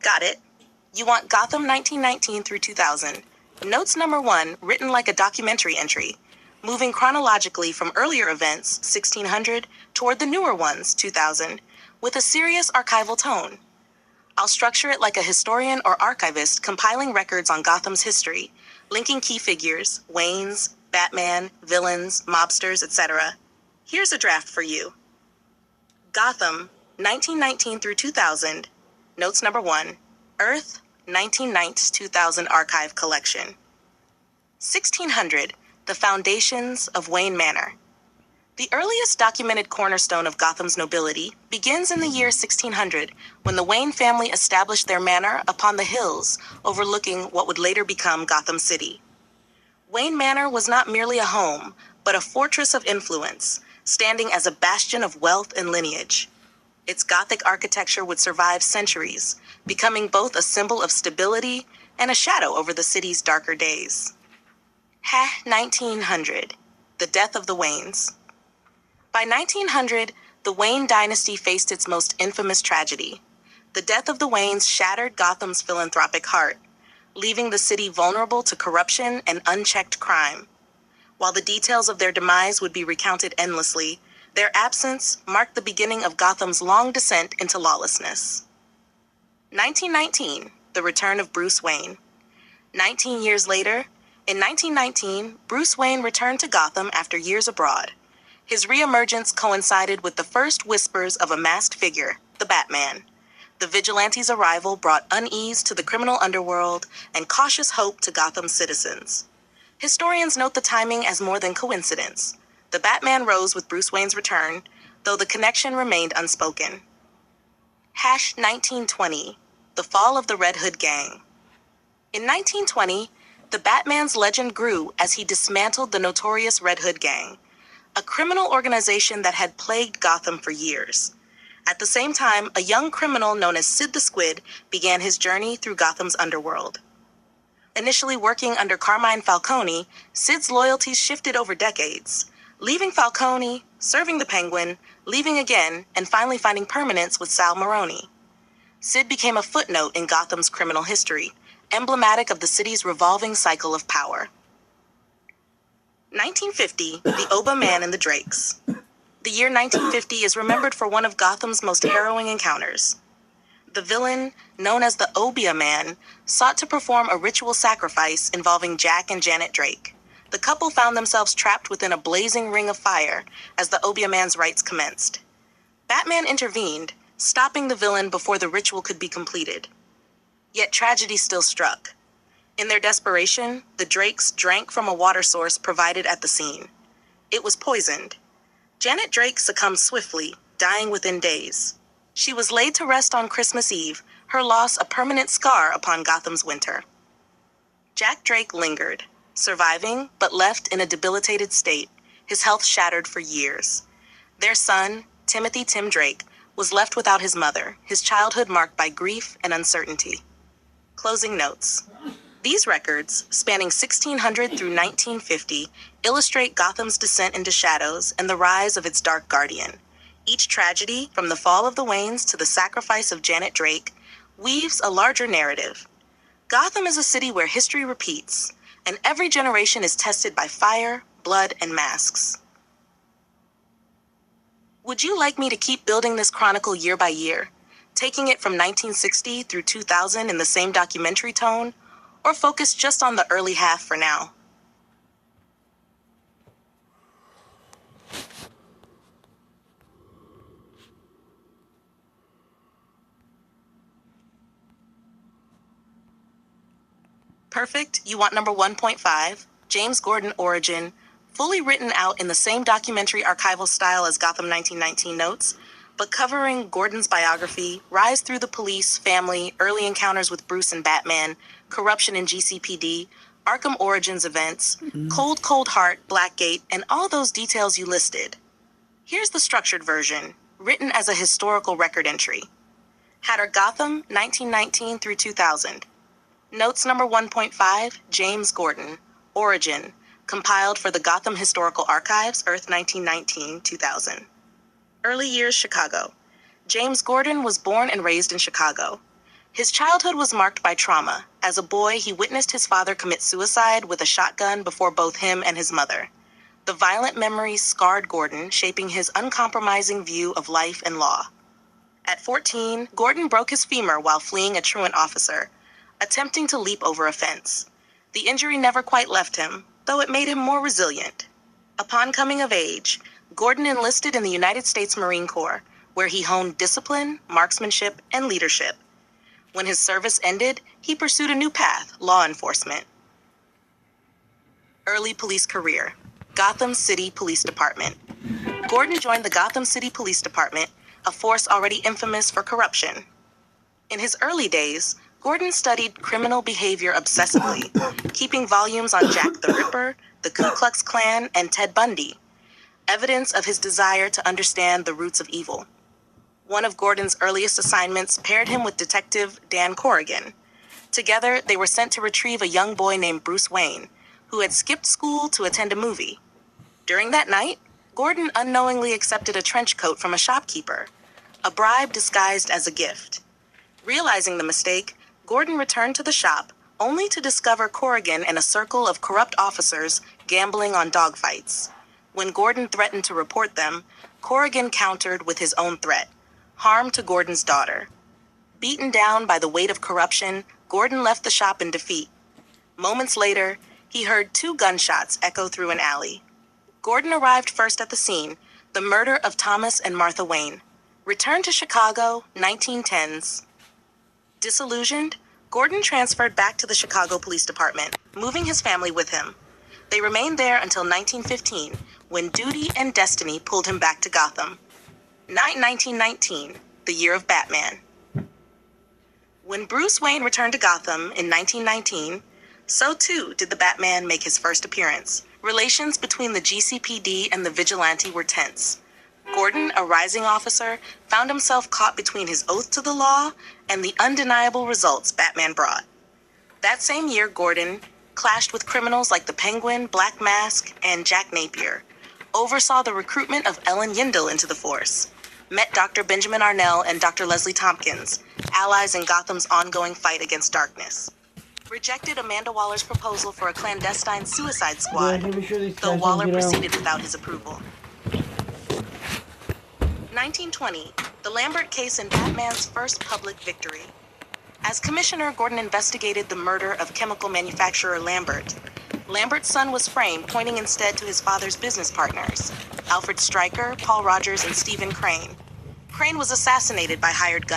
Got it. You want Gotham 1919 through 2000. Notes number 1, written like a documentary entry, moving chronologically from earlier events, 1600, toward the newer ones, 2000, with a serious archival tone. I'll structure it like a historian or archivist compiling records on Gotham's history, linking key figures, Waynes, Batman, villains, mobsters, etc. Here's a draft for you. Gotham, 1919 through 2000. Notes number 1, Earth, 1990-2000 Archive Collection. 1600, the foundations of Wayne Manor. The earliest documented cornerstone of Gotham's nobility begins in the year 1600, when the Wayne family established their manor upon the hills overlooking what would later become Gotham City. Wayne Manor was not merely a home, but a fortress of influence, standing as a bastion of wealth and lineage. Its Gothic architecture would survive centuries, becoming both a symbol of stability and a shadow over the city's darker days. 1900, the death of the Waynes. By 1900, the Wayne dynasty faced its most infamous tragedy. The death of the Waynes shattered Gotham's philanthropic heart, leaving the city vulnerable to corruption and unchecked crime. While the details of their demise would be recounted endlessly, their absence marked the beginning of Gotham's long descent into lawlessness. 1919, the return of Bruce Wayne. 19 years later, in 1919, Bruce Wayne returned to Gotham after years abroad. His reemergence coincided with the first whispers of a masked figure, the Batman. The vigilante's arrival brought unease to the criminal underworld and cautious hope to Gotham's citizens. Historians note the timing as more than coincidence. The Batman rose with Bruce Wayne's return, though the connection remained unspoken. 1920, the fall of the Red Hood Gang. In 1920, the Batman's legend grew as he dismantled the notorious Red Hood Gang, a criminal organization that had plagued Gotham for years. At the same time, a young criminal known as Sid the Squid began his journey through Gotham's underworld. Initially working under Carmine Falcone, Sid's loyalties shifted over decades, leaving Falcone, serving the Penguin, leaving again, and finally finding permanence with Sal Maroni. Sid became a footnote in Gotham's criminal history, emblematic of the city's revolving cycle of power. 1950, the Oba Man and the Drakes. The year 1950 is remembered for one of Gotham's most harrowing encounters. The villain, known as the Obia Man, sought to perform a ritual sacrifice involving Jack and Janet Drake. The couple found themselves trapped within a blazing ring of fire as the Obia Man's rites commenced. Batman intervened, stopping the villain before the ritual could be completed. Yet tragedy still struck. In their desperation, the Drakes drank from a water source provided at the scene. It was poisoned. Janet Drake succumbed swiftly, dying within days. She was laid to rest on Christmas Eve, her loss a permanent scar upon Gotham's winter. Jack Drake lingered, surviving but left in a debilitated state, his health shattered for years. Their son, Timothy Tim Drake, was left without his mother, his childhood marked by grief and uncertainty. Closing notes. These records, spanning 1600 through 1950, illustrate Gotham's descent into shadows and the rise of its dark guardian. Each tragedy, from the fall of the Waynes to the sacrifice of Janet Drake, weaves a larger narrative. Gotham is a city where history repeats, and every generation is tested by fire, blood, and masks. Would you like me to keep building this chronicle year by year, taking it from 1960 through 2000 in the same documentary tone, or focus just on the early half for now? Perfect. You want number 1.5, James Gordon Origin, fully written out in the same documentary archival style as Gotham 1919 notes, but covering Gordon's biography, rise through the police, family, early encounters with Bruce and Batman, corruption in GCPD, Arkham Origins events, Cold Heart, Blackgate, and all those details you listed. Here's the structured version, written as a historical record entry. Hatter Gotham, 1919 through 2000. Notes number 1.5, James Gordon, Origin, compiled for the Gotham Historical Archives, Earth 1919-2000. Early years, Chicago. James Gordon was born and raised in Chicago. His childhood was marked by trauma. As a boy, he witnessed his father commit suicide with a shotgun before both him and his mother. The violent memories scarred Gordon, shaping his uncompromising view of life and law. At 14, Gordon broke his femur while fleeing a truant officer, attempting to leap over a fence. The injury never quite left him, though it made him more resilient. Upon coming of age, Gordon enlisted in the United States Marine Corps, where he honed discipline, marksmanship, and leadership. When his service ended, he pursued a new path, law enforcement. Early police career. Gotham City Police Department. Gordon joined the Gotham City Police Department, a force already infamous for corruption. In his early days, Gordon studied criminal behavior obsessively, keeping volumes on Jack the Ripper, the Ku Klux Klan, and Ted Bundy, evidence of his desire to understand the roots of evil. One of Gordon's earliest assignments paired him with Detective Dan Corrigan. Together, they were sent to retrieve a young boy named Bruce Wayne, who had skipped school to attend a movie. During that night, Gordon unknowingly accepted a trench coat from a shopkeeper, a bribe disguised as a gift. Realizing the mistake, Gordon returned to the shop, only to discover Corrigan and a circle of corrupt officers gambling on dogfights. When Gordon threatened to report them, Corrigan countered with his own threat: harm to Gordon's daughter. Beaten down by the weight of corruption, Gordon left the shop in defeat. Moments later, he heard 2 gunshots echo through an alley. Gordon arrived first at the scene, the murder of Thomas and Martha Wayne. Returned to Chicago, 1910s. Disillusioned, Gordon transferred back to the Chicago Police Department, moving his family with him. They remained there until 1915, when duty and destiny pulled him back to Gotham. 1919, the year of Batman. When Bruce Wayne returned to Gotham in 1919, so too did the Batman make his first appearance. Relations between the GCPD and the vigilante were tense. Gordon, a rising officer, found himself caught between his oath to the law and the undeniable results Batman brought. That same year, Gordon clashed with criminals like the Penguin, Black Mask, and Jack Napier, oversaw the recruitment of Ellen Yindel into the force, met Dr. Benjamin Arnell and Dr. Leslie Tompkins, allies in Gotham's ongoing fight against darkness. Rejected Amanda Waller's proposal for a clandestine suicide squad, though Waller proceeded without his approval. 1920, the Lambert case and Batman's first public victory. As commissioner, Gordon investigated the murder of chemical manufacturer Lambert. Lambert's son was framed, pointing instead to his father's business partners, Alfred Stryker, Paul Rogers, and Stephen Crane. Crane was assassinated by hired gunmen.